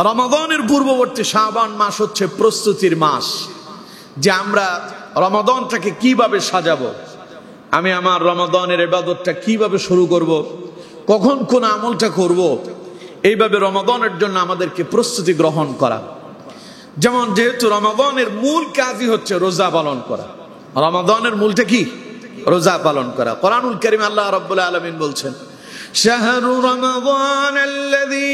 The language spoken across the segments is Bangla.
রমাদানের পূর্ববর্তী শাবান মাস হচ্ছে প্রস্তুতির মাস, যে আমরা রমাদানটাকে কিভাবে সাজাবো, আমি আমার রমাদানের ইবাদতটা কিভাবে শুরু করব, কখন কোন আমলটা করব, এইভাবে রমাদানের জন্য আমাদেরকে প্রস্তুতি গ্রহণ করা। যেমন যেহেতু রমাদানের মূল কাজই হচ্ছে রোজা পালন করা, রমাদানের মূলটা কি? রোজা পালন করা। কোরআনুল কারীমে আল্লাহ রাব্বুল আলামিন বলছেন, শাহরু রমাদানাল্লাযী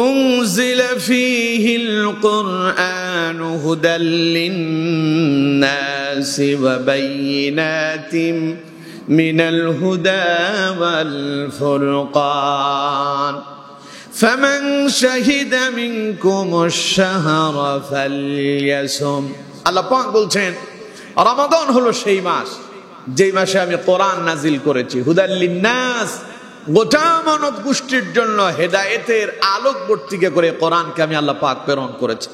উনজিলা ফীহিল কুরআনু হুদাল লিন-নাসি ওয়া বায়িনাতিন মিনাল হুদা ওয়াল ফুরকান ফামান শাহিদা মিনকুমুশ শাহরা ফালইয়াসুম। আল্লাহ পাক বলছেন, রমাদান হলো সেই মাস যেই মাসে আমি কোরআন নাজিল করেছি, হুদাল লিন-নাস, গোটা মানব গোষ্ঠীর জন্য হেদায়েতের আলোকবর্তিকা করে কোরআনকে আমি আল্লাহ পাক প্রেরণ করেছি।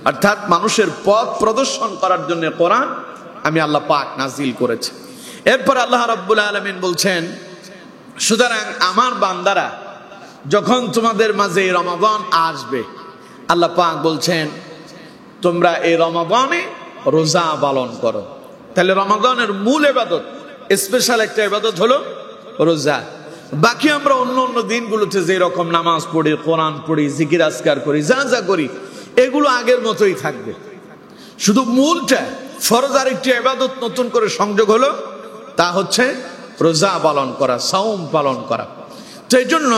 অর্থাৎ মানুষের পথ প্রদর্শন করার জন্য কোরআন আমি আল্লাহ পাক নাজিল করেছি। এরপর আল্লাহ রাব্বুল আলামিন বলছেন, সুতরাং আমার বান্দারা যখন তোমাদের মাঝে এই রমাদান আসবে, আল্লাহ পাক বলছেন তোমরা এই রমাদানে রোজা পালন করো। তাহলে রমাদানের মূল ইবাদত, স্পেশাল একটা ইবাদত হলো রোজা। বাকি আমরা অন্য অন্য দিনগুলোতে যে রকম নামাজ পড়ি, কোরআন পড়ি, জিকির আজকার করি, যা যা করি, এগুলো আগের মতোই থাকবে। শুধু মূলটা ফরজ আর একটি ইবাদত নতুন করে সংযোগ হলো, তা হচ্ছে রোজা পালন করা, সাওম পালন করা। তো এই জন্য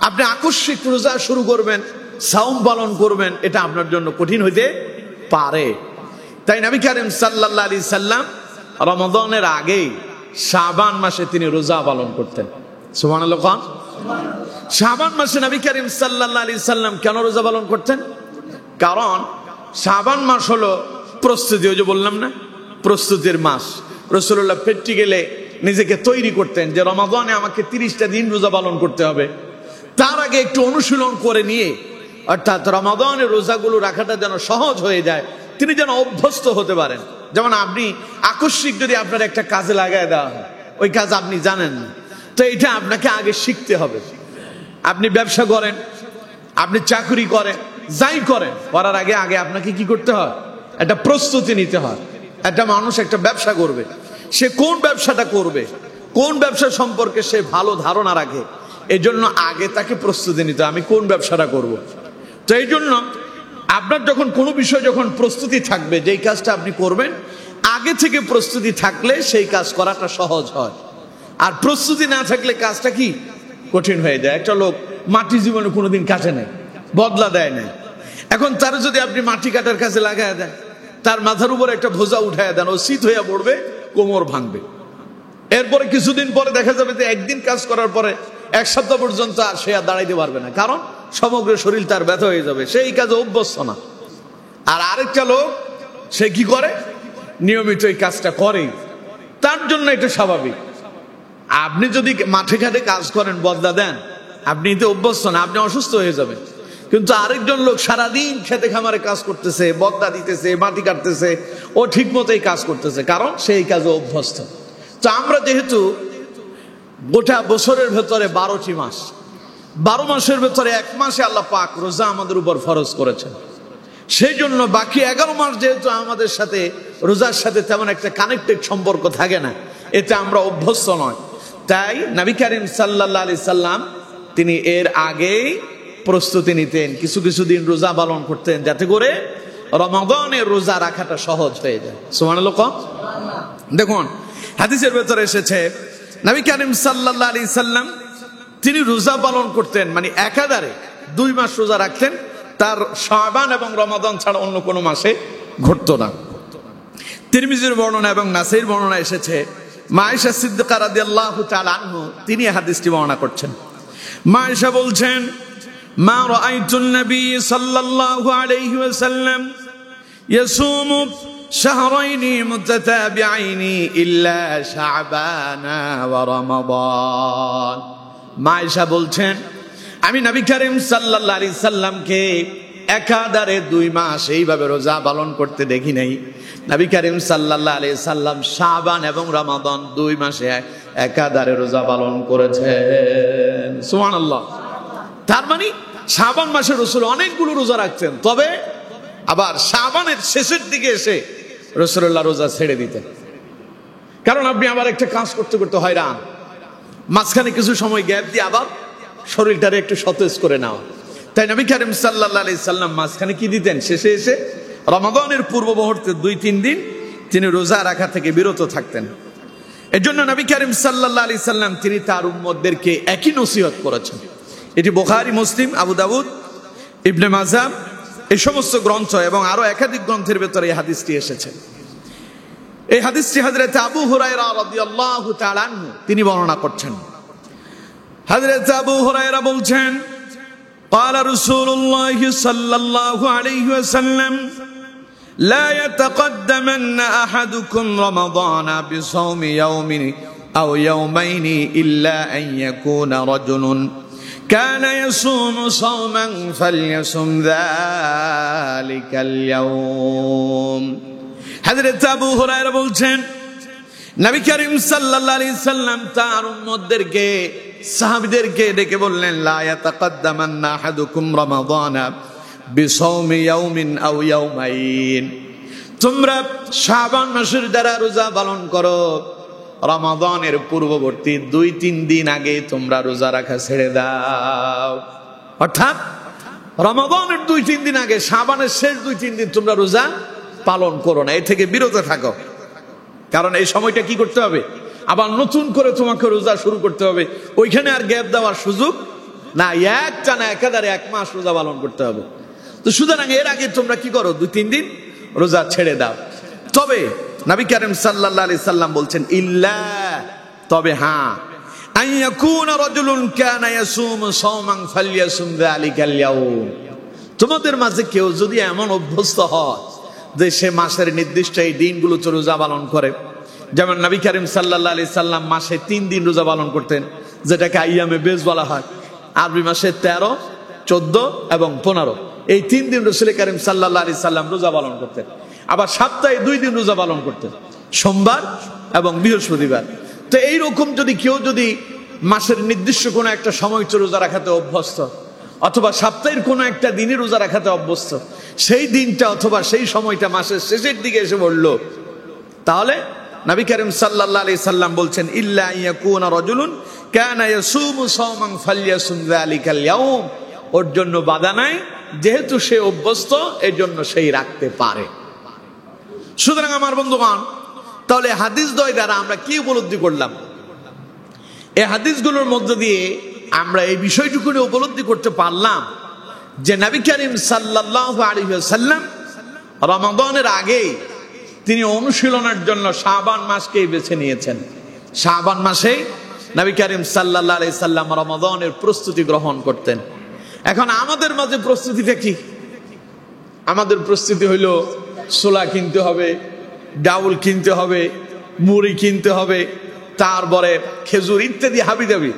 আপনি আকস্মিক রোজা শুরু করবেন, সাওম পালন করবেন, এটা আপনার জন্য কঠিন হইতে পারে। তাই নবী করিম সাল্লাল্লাহু আলাইহি সাল্লাম রমাদানের আগে শাবান মাসে তিনি রোজা পালন করতেন। সুবহানাল্লাহ। শাবান মাসে নবী করিম সাল্লাল্লাহু আলাইহি সাল্লাম কেন রোজা পালন করতেন? কারণ শাবান মাস হলো প্রস্তুতি, ওই যে বললাম না, প্রস্তুতির মাস। রাসূলুল্লাহ প্র্যাকটিক্যালি নিজেকে তৈরি করতেন যে রমাদানে আমাকে 30টা দিন রোজা পালন করতে হবে। তার আগে একটু অনুশীলন করে নিয়ে, অর্থাৎ রমাদানের রোজাগুলো রাখাটা যেন সহজ হয়ে যায়, তিনি যেন অভ্যস্ত হতে পারেন। যেমন আপনি আকস্মিক যদি আপনার একটা কাজে লাগায় দেওয়া হয়, ওই কাজ আপনি জানেন না, তো এটা আপনাকে আগে শিখতে হবে। আপনি ব্যবসা করেন, আপনি চাকরি করেন, যাই করেন, করার আগে আগে আপনাকে কি করতে হয়? একটা প্রস্তুতি নিতে হয়। একটা মানুষ একটা ব্যবসা করবে, সে কোন ব্যবসাটা করবে, কোন ব্যবসা সম্পর্কে সে ভালো ধারণা রাখে, এই জন্য আগে তাকে প্রস্তুতি নিতে হয়, আমি কোন ব্যবসাটা করব। তো এই জন্য আপনার যখন কোনো বিষয় যখন প্রস্তুতি থাকবে, যেই কাজটা আপনি করবেন, আগে থেকে প্রস্তুতি থাকলে সেই কাজ করাটা সহজ হয়। আর প্রস্তুতি না থাকলে কাজটা কি কঠিন হয়ে যায়। একটা লোক মাটি জীবনে কোনোদিন কাটে নাই, বদলা দেয় নাই, এখন তার যদি আপনি মাটি কাটার কাজে লাগায় দেন, তার মাথার উপর একটা বোঝা উঠায় দেন, ও শীত হইয়া পড়বে, কোমর ভাঙবে। এরপরে কিছুদিন পরে দেখা যাবে যে একদিন কাজ করার পরে 1 সপ্তাহ পর্যন্ত আর সে আর দাঁড়াইতে পারবে না, কারণ সমগ্র শরীর তার ব্যথা হয়ে যাবে, সেই কাজে অভ্যস্ত না। আর আরেকটা লোক সে কি করে, নিয়মিত এই কাজটা করে, তার জন্য এটা স্বাভাবিক। আপনি যদি মাঠে ঘাটে কাজ করেন, বদলা দেন, আপনি এতে অভ্যস্ত না, আপনি অসুস্থ হয়ে যাবেন। কিন্তু আরেকজন লোক সারাদিন খেতে খামারে কাজ করতেছে, বদলা দিতেছে, মাটি কাটতেছে, ও ঠিক মতোই কাজ করতেছে, কারণ সেই কাজে অভ্যস্ত। তো আমরা যেহেতু গোটা বছরের ভেতরে 12টি মাস, 12 মাসের ভেতরে 1 মাসে আল্লাহ পাক রোজা আমাদের উপর ফরজ করেছেন, সেই জন্য বাকি 11 মাস যেহেতু আমাদের সাথে রোজার সাথে তেমন একটা কানেক্টেড সম্পর্ক থাকে না, এতে আমরা অভ্যস্ত নয়। তাই নবী করিম সাল্লাল্লাহু আলাইহি সাল্লাম তিনি এর আগেই প্রস্তুতি নিতেন, কিছু কিছু দিন রোজা পালন করতেন, যাতে করে রমাদানের রোজা রাখাটা সহজ হয়ে যায়। সুবহানাল্লাহ। দেখুন হাদিসের ভেতরে এসেছে, নবী করিম সাল্লাল্লাহু আলাইহি সাল্লাম তিনি রোজা পালন করতেন, মানে একাধারে 2 মাস রোজা রাখতেন, তার শাবান এবং রমাদান ছাড়া অন্য কোনো মাসে ঘটতো না। তিরমিজির বর্ণনা এবং নাসাইর বর্ণনা এসেছে, মা আয়েশা সিদ্দিকা রাদিয়াল্লাহু তাআলা আনহা তিনি হাদিসটি বর্ণনা করছেন। মা আয়েশা বলছেন, মা রাআইতুন নবী সাল্লাল্লাহু আলাইহি ওয়াসাল্লাম ইয়াসুমু শাহরাইনি মুতাতাবিআইনি ইল্লা শাবান ওয়া রমাদান। মা আয়েশা বলছেন, আমি নবী করিম সাল্লাল্লাহু আলাইহি সাল্লামকে একাধারে 2 মাস এইভাবে রোজা পালন করতে দেখি নাই। নবী করিম সাল্লাল্লাহু আলাইহি সাল্লাম শাবান এবং রমাদান 2 মাসে একাধারে রোজা পালন করেছেন। সুবহানাল্লাহ। তার মানে শাবান মাসে রাসূল অনেকগুলো রোজা রাখতেন, তবে আবার শাবানের শেষের দিকে এসে রাসূলুল্লাহ রোজা ছেড়ে দিতেন। কারণ আপনি আবার একটা কাজ করতে করতে হয়রান, মাঝখানে কিছু সময় গ্যাপ দিয়ে আবার শরীরটারে একটু সতেজ করে নেওয়া। তাই নবী করিম সাল্লাল্লাহু আলাইহি সাল্লাম মাঝখানে কি দিতেন, শেষে এসে রমাদানের পূর্ব মুহূর্তে 2-3 দিন তিনি রোজা রাখা থেকে বিরত থাকতেন। এর জন্য নবী করিম সাল্লাল্লাহু আলাইহি সাল্লাম তিনি তার উম্মতদেরকে একই নসিহত করেছেন। এটি বুখারী, মুসলিম, আবু দাউদ, ইবনে মাজাহ এই সমস্ত গ্রন্থ এবং আরো একাধিক গ্রন্থের ভেতরে এই হাদিসটি এসেছে। এই হাদিসটি হযরত আবু হুরায়রা রাদিয়াল্লাহু তাআলা আনহু তিনি বর্ণনা করছেন। হযরত আবু হুরায়রা বলছেন, قال رسول الله صلى الله عليه وسلم لا يتقدمن أحدكم رمضان بصوم يوم أو يومين إلا أن يكون رجل كان يصوم صوما فليصم ذلك اليوم। হযরত আবু হুরায়রা বলছেন, নবী করিম সাল্লাল্লাহু আলাইহি সাল্লাম তার উম্মতদেরকে, সাহাবীদেরকে ডেকে বললেন, লা ইয়াতাকাদ্দামান্না আহাদুকুম রমাদানা বিসাওমি ইয়াউমিন আও ইয়াউমাইন, তোমরা শাবান মাসের দ্বারা রোজা পালন করো, রমাদানের পূর্ববর্তী 2-3 দিন আগে তোমরা রোজা রাখা ছেড়ে দাও। অর্থাৎ রমাদানের 2-3 দিন আগে, শাবানের শেষ 2-3 দিন তোমরা রোজা পালন করো না, এ থেকে বিরত থাকো। কারণ এই সময়টা কি করতে হবে, আবার নতুন করে তোমাকে রোজা শুরু করতে হবে, ওইখানে আর গ্যাপ দেওয়ার সুযোগ না, একটানা একাধারে 1 মাস রোজা পালন করতে হবে। তো সুতরাং এর আগে তোমরা কি করো, 2-3 দিন রোজা ছেড়ে দাও। তবে নবী করিম সাল্লাল্লাহু আলাইহি সাল্লাম বলছেন, ইল্লা, তবে হ্যাঁ, আইয়াকুনা রাজুলুন কানা ইয়াসুমু সাওমান ফালইয়াসুম যালিকাল ইয়াউম, তোমাদের মাঝে কেউ যদি এমন অভ্যস্ত হয় যে সে মাসের নির্দিষ্ট এই দিনগুলোতে রোজা পালন করে, যেমন নবী করিম সাল্লাল্লাহু আলাইহি সাল্লাম মাসে 3 দিন রোজা পালন করতেন, যেটাকে আইয়ামে বেজ বলা হয়। আরবি মাসে 13, 14 এবং 15 এই 3 দিন রাসূল করিম সাল্লাল্লাহু আলাইহি সাল্লাম রোজা পালন করতেন। আবার সপ্তাহে 2 দিন রোজা পালন করতেন, সোমবার এবং বৃহস্পতিবার। তো এইরকম যদি কেউ যদি মাসের নির্দিষ্ট কোনো একটা সময়তে রোজা রাখাতে অভ্যস্ত, অথবা সপ্তাহের কোনো একটা দিনে রোজা রাখাতে অভ্যস্ত, সেই দিনটা অথবা সেই সময়টা মাসের শেষের দিকে এসে বলল, তাহলে নবী করিম সাল্লাল্লাহু আলাইহি সাল্লাম বলছেন, ইল্লা ইয়াকুনা রাজুলুন কানা ইয়াসুমু সাওমান ফালইয়াসুম যালিকাল ইয়াউম, ওর জন্য বাধা নাই, যেহেতু সে অভ্যস্ত এর জন্য সেই রাখতে পারে। সুতরাং আমার বন্ধুগণ, তাহলে হাদিস দ্বয় দ্বারা আমরা কি উপলব্ধি করলাম? এই হাদিসগুলোর মধ্য দিয়ে আমরা এই বিষয়টুকু উপলব্ধি করতে পারলাম যে নবী করিম সাল্লাল্লাহু আলাইহি ওয়াসাল্লাম রমাদানের আগে তিনি অনুশীলনের জন্য শাবান মাসকেই বেছে নিয়েছেন। শাবান মাসে নবী করিম সাল্লাল্লাহু আলাইহি সাল্লাম রমাদানের প্রস্তুতি গ্রহণ করতেন। এখন আমাদের মাঝে প্রস্তুতিটা কি? আমাদের প্রস্তুতি হইল ছোলা কিনতে হবে, ডাউল কিনতে হবে, মুড়ি কিনতে হবে, তারপরে খেজুর ইত্যাদি হাবিজাবি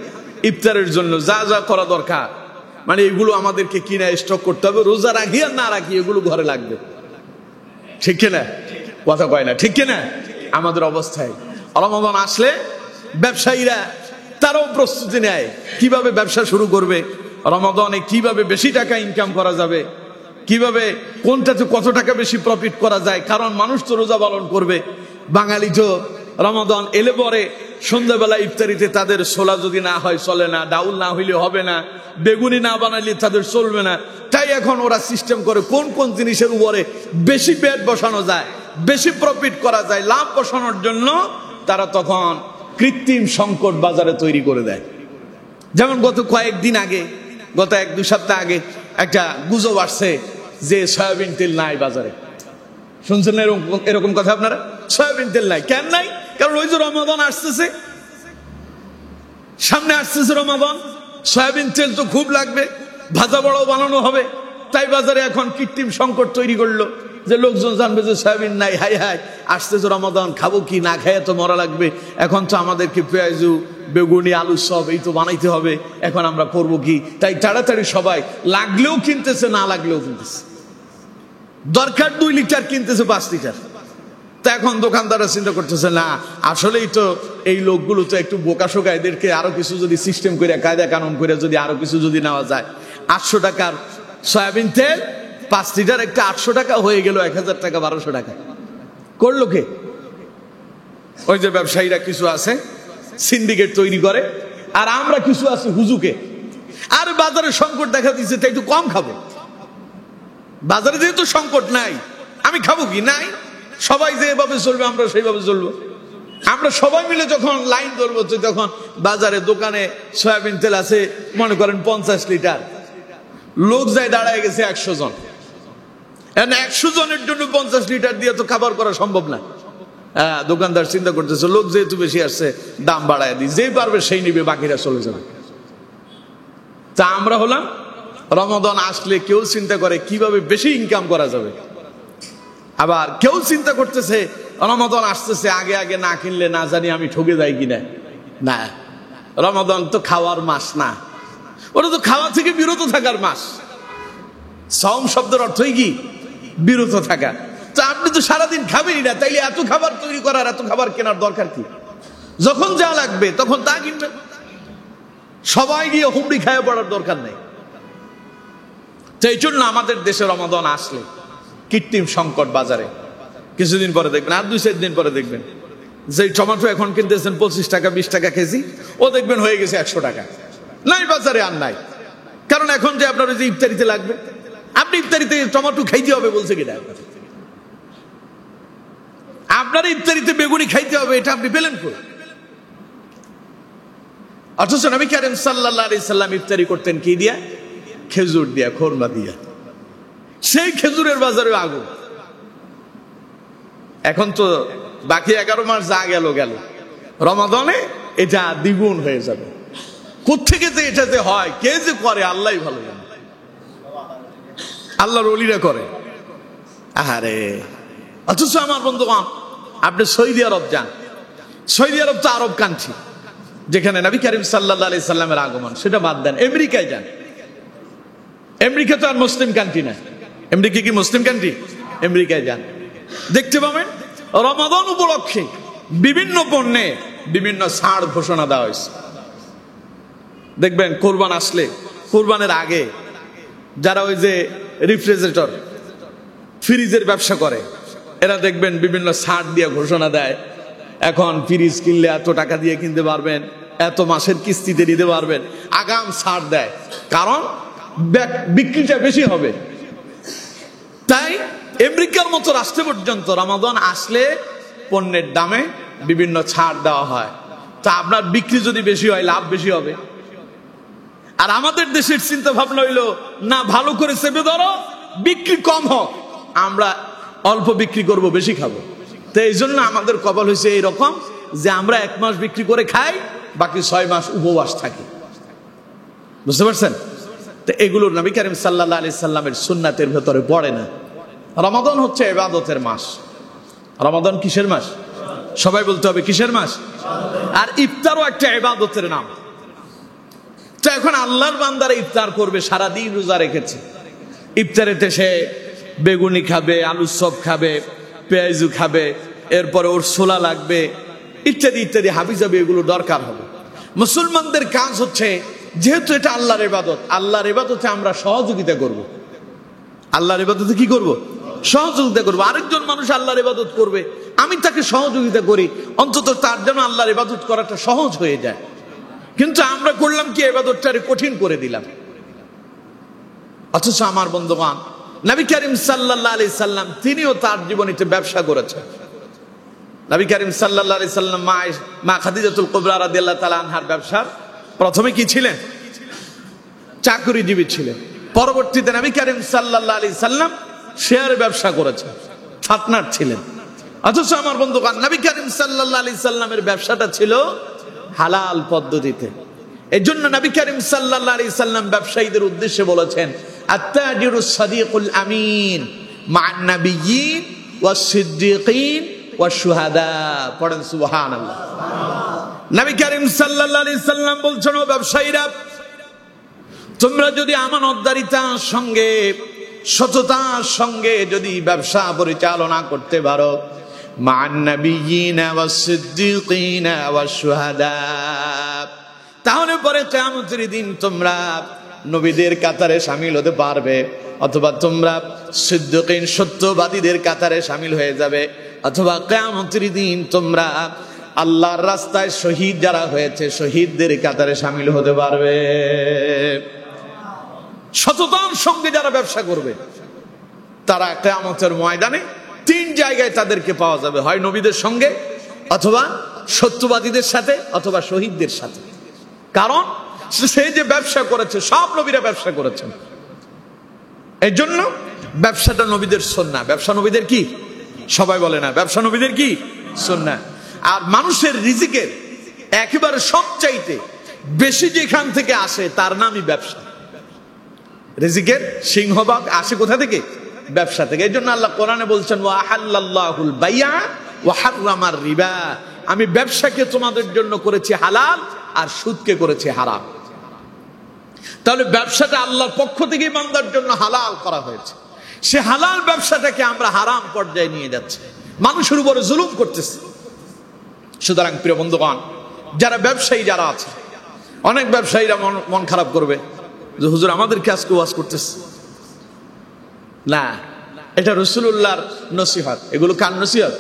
ইফতারের জন্য যা যা করা দরকার, মানে এগুলো আমাদেরকে কিনা স্টক করতে হবে। রোজা রাখি আর না রাখি এগুলো ঘরে লাগবে, ঠিক কিনা? কথা কয় না, ঠিক কিনা? আমাদের অবস্থায় রমাদান আসলে ব্যবসায়ীরা তারাও প্রস্তুতি নেয়, কিভাবে ব্যবসা শুরু করবে, রমাদানে কিভাবে বেশি টাকা ইনকাম করা যাবে, কিভাবে কোনটাতে কত টাকা বেশি প্রফিট করা যায়। কারণ মানুষ তো রোজা পালন করবে, বাঙালি তো রমাদান এলে পরে সন্ধ্যাবেলা ইফতারিতে তাদের ছোলা যদি না হয় চলে না, ডাউল না হইলে হবে না, বেগুনি না বানাইলে তাদের চলবে না। তাই এখন ওরা সিস্টেম করে কোন কোন জিনিসের উপরে বেশি পেট বসানো যায়, বেশি প্রফিট করা যায়, লাভ বসানোর জন্য তারা তখন কৃত্রিম সংকট বাজারে তৈরি করে দেয়। যেমন গত কয়েকদিন আগে, গত 1-2 সপ্তাহ আগে একটা গুজব আসছে যে সয়াবিন তেল নাই বাজারে। শুনছেন না এরকম কথা আপনারা? সয়াবিন তেল নাই। কেন নাই? কারণ ওই যে রমাদান আসতেছে, সামনে আসতেছে রমাদান, সয়াবিন তেল তো খুব লাগবে, ভাজা বড় বানানো হবে, তাই বাজারে এখন কৃত্রিম সংকট তৈরি করলো যে লোকজন জানবে যে সয়াবিন নাই, হাই হাই আসতেছে রমাদান, খাবো কি, না খাইয়ে তো মরা লাগবে, এখন তো আমাদেরকে পেঁয়াজু বেগুনি আলু সব এই তো বানাইতে হবে, এখন আমরা করবো কি? তাই তাড়াতাড়ি সবাই লাগলেও কিনতেছে, না লাগলেও কিনতেছে। দরকার 2 লিটার কিনতেছে 5 লিটার। তা এখন দোকানদাররা চিন্তা করতেছে, না আসলেই তো এই লোকগুলো তো একটু বোকা শোকা, এদেরকে আরো কিছু যদি সিস্টেম করে কায়দা কানুন করে যদি আরো কিছু যদি নেওয়া যায়, 800 টাকার সয়াবিন তেল 5 লিটার একটা 800 টাকা হয়ে গেল 1000 টাকা 1200 টাকা করলো কে? ওই যে ব্যবসায়ীরা কিছু আছে সিন্ডিকেট তৈরি করে, আর আমরা কিছু আছে হুজুকে। আর বাজারে সংকট দেখা দিচ্ছে, তাই একটু কম খাবো। বাজারে যেহেতু সংকট নাই, আমি খাবো কি? নাই, সবাই যেভাবে চলবে আমরা সেইভাবে চলবো। আমরা সবাই মিলে যখন লাইন ধরবো, তখন বাজারে দোকানে সয়াবিন তেল আছে মনে করেন 50 লিটার, লোক যায় দাঁড়ায় গেছে 100 জন। 100 জনের জন্য 50 লিটার দিয়ে তো খাবার করা সম্ভব না। হ্যাঁ, দোকানদার চিন্তা করতেছে লোক যেহেতু বেশি আসছে দাম বাড়ায় দিই, যেই পারবে সেই নিবে, বাকিরা চলে যাবে। তা আমরা হলাম রমাদান আসলে কেউ চিন্তা করে কিভাবে বেশি ইনকাম করা যাবে, আবার কেউ চিন্তা করতেছে রমাদান আসতেছে আগে আগে না কিনলে না জানি আমি ঠকে যাই কিনা। না, রমাদান তো খাওয়ার মাস না, ওটা তো খাওয়া থেকে বিরত থাকার মাস। সাওম শব্দের অর্থই কি? বিরত থাকা। তা আপনি তো সারাদিন খাবেনই না, তাইলে এত খাবার তৈরি করার, এত খাবার কেনার দরকার কি? যখন যা লাগবে তখন তা কিনবেন, সবাই গিয়ে হুমড়ি খায় পড়ার দরকার নেই। তো এই জন্য আমাদের দেশে রমাদান আসলে কৃত্রিম সংকট বাজারে, কিছুদিন পরে দেখবেন, আর 2-4 দিন পরে দেখবেন যে টমেটো এখন কিনতেছেন 25 টাকা 20 টাকা কেজি, ও দেখবেন হয়ে গেছে 100 টাকা। নাই, বাজারে আর নাই। কারণ এখন যে আপনার যে ইফতারিতে লাগবে, আপনি ইফতারিতে টমেটো খাইতে হবে বলছে কিনা? আপনার ইফতারিতে বেগুনি খাইতে হবে, এটা আপনি পেলেন কই? অথচ নবী কারীম সাল্লাল্লাহু আলাইহি সাল্লাম ইফতারি করতেন কি দিয়া? খেজুর দিয়া, খোরমা দিয়া। সেই খেজুরের বাজারে আগুন। এখন তো বাকি 11 মাস যা গেল গেল, রমাদানে এটা দ্বিগুণ হয়ে যাবে। কোত্থেকে যে এটা যে হয়, কে যে করে আল্লাহই ভালো জানে, আল্লাহর ওলিরা করে। আরে অথচ আমার বন্ধুগণ, আপনি সৌদি আরব যান, সৌদি আরব তো আরব কান্ট্রি, যেখানে নবী করিম সাল্লাল্লাহু আলাইহি সাল্লামের আগমন, সেটা বাদ দেন। আমেরিকায় যান, আমেরিকা তো আর মুসলিম কান্ট্রি না। আমেরিকা কি মুসলিম কান্ট্রি? আমেরিকায় যান, দেখতে পাবেন রমাদান উপলক্ষে বিভিন্ন পণ্যে বিভিন্ন ছাড় ঘোষণা দেওয়া হয়েছে। দেখবেন কোরবান আসলে, কোরবানের আগে যারা ওই যে রেফ্রিজারেটর, ফ্রিজের ব্যবসা করে, এরা দেখবেন বিভিন্ন ছাড় দিয়ে ঘোষণা দেয়, এখন ফ্রিজ কিনলে এত টাকা দিয়ে কিনতে পারবেন, এত মাসের কিস্তিতে নিতে পারবেন, আগাম ছাড় দেয়, কারণ বিক্রিটা বেশি হবে। তাই আমেরিকার মতো রাষ্ট্র পর্যন্ত রমাদান আসলে পণ্যের দামে বিভিন্ন ছাড় দেওয়া হয়। তা আপনার বিক্রি যদি বেশি হয়, লাভ বেশি হবে। আর আমাদের দেশের চিন্তা ভাবনা হইলো, না, ভালো করে চেপে ধরো, বিক্রি কম হোক, আমরা অল্প বিক্রি করব, বেশি খাবো। তো এই জন্য আমাদের কপাল হয়েছে এইরকম যে আমরা 1 মাস বিক্রি করে খাই, বাকি 6 মাস উপবাস থাকি। বুঝতে পারছেন? তো এগুলো নবী করিম সাল্লাল্লাহু আলাইহি সাল্লামের সুন্নাতের ভেতরে পড়ে না। রমাদান হচ্ছে ইবাদতের মাস। রমাদান কিসের মাস? সবাই বলতে হবে কিসের মাস? আর ইফতারও একটা ইবাদতের নাম। তো এখন আল্লাহর বান্দারা ইফতার করবে, সারাদিন রোজা রেখেছে, ইফতারেতে সে বেগুনি খাবে, আলুর চপ খাবে, পেঁয়াজু খাবে, এরপরে ওর ছোলা লাগবে, ইত্যাদি ইত্যাদি হাবিজাবি, এগুলো দরকার হবে। মুসলমানদের কাজ হচ্ছে, যেহেতু এটা আল্লাহর ইবাদত, আল্লাহর ইবাদতে আমরা সহযোগিতা করব। আল্লাহর ইবাদতে কি করব? সহযোগিতা করব। আরেকজন মানুষ আল্লাহর ইবাদত করবে, আমি তাকে সহযোগিতা করি, অন্তত তার জন্য আল্লাহর ইবাদত করাটা সহজ হয়ে যায়। কিন্তু আমরা করলাম কি, ইবাদতটারে কঠিন করে দিলাম। অথচ আমার বন্ধুগণ, নবী করিম সাল্লাল্লাহু আলাইহি সাল্লাম তিনিও তার জীবনীতে ব্যবসা করেছেন। নবী করিম সাল্লাল্লাহু আলাইহি সাল্লাম মা খাদিজাতুল কুবরা রাদিয়াল্লাহু তাআলা আনহার ব্যবসার প্রথমে কি ছিলেন? চাকরিজীবী ছিলেন। পরবর্তীতে নবী করিম সাল্লাল্লাহু আলাইহি সাল্লাম শেয়ার ব্যবসা করেছেন, পার্টনার ছিলেন। অথচ আমার বন্ধুগণ, নবী করিম সাল্লাল্লাহু আলাইহি সাল্লামের ব্যবসাটা ছিল হালাল পদ্ধতিতে। এই জন্য নবী করিম সাল্লাল্লাহু আলাইহি সাল্লাম ব্যবসায়ীদের উদ্দেশ্যে বলেছেন, আত-তাজিরুস সাদিকুল আমিন মা'আন নাবিয়্যিন ওয়াস সিদ্দিকিন ওয়াস শুহাদা। পড়েন সুবহানাল্লাহ। নবী করিম সাল্লাল্লাহু আলাইহি সাল্লাম বলছেন, ও ব্যবসায়ীরা, তোমরা যদি আমানতদারিতার সঙ্গে, সততার সঙ্গে যদি ব্যবসা পরিচালনা করতে পারো, মা'আন নাবিয়্যিন ওয়াস সিদ্দিকিন ওয়াস শুহাদা, তাহলে পরে কিয়ামতের দিন তোমরা নবীদের কাতারে শামিল হতে পারবে, অথবা তোমরা সিদ্দিকিন সত্যবাদীদের কাতারে শামিল হয়ে যাবে, অথবা কিয়ামতের দিন তোমরা আল্লাহর রাস্তায় শহীদ যারা হয়েছে শহীদদের কাতারে শামিল হতে পারবে। সততার সঙ্গে যারা ব্যবসা করবে তারা কিয়ামতের ময়দানে 3 জায়গায় তাদেরকে পাওয়া যাবে, হয় নবীদের সঙ্গে, অথবা সত্যবাদীদের সাথে, অথবা শহীদদের সাথে। কারণ সে যে ব্যবসা করেছে, সব নবীরা ব্যবসা করেছেন, এই জন্য ব্যবসাটা নবীদের সুন্নাহ। ব্যবসা নবীদের কি? সবাই বলে না ব্যবসা নবীদের কি? সুন্নাহ। আর মানুষের রিজিকের একেবারে সবচাইতে বেশি যেখান থেকে আসে তার নামই ব্যবসা। রিজিকের সিংহভাগ আসে কোথা থেকে? ব্যবসা থেকে। এই জন্য আল্লাহ কোরআনে বলছেন ওয়া আহাল্লাল্লাহুল বাইআ ওয়া হাররামার রিবা, আমি ব্যবসাকে তোমাদের জন্য করেছি হালাল আর সুদকে করেছি হারাম। তাহলে ব্যবসাটা আল্লাহর পক্ষ থেকে বান্দার জন্য হালাল করা হয়েছে, সে হালাল ব্যবসাটাকে আমরা হারাম পর্যায়ে নিয়ে যাচ্ছি, মানুষের উপরে জুলুম করতেছে। সুতরাং প্রিয় বন্ধুগণ, যারা ব্যবসায়ী যারা আছে, অনেক ব্যবসায়ীরা মন খারাপ করবে যে হুজুর আমাদেরকে আজকে ওয়াজ করতেছে না, এটা রাসূলুল্লাহর নসিহত। এগুলো কার নসিহত?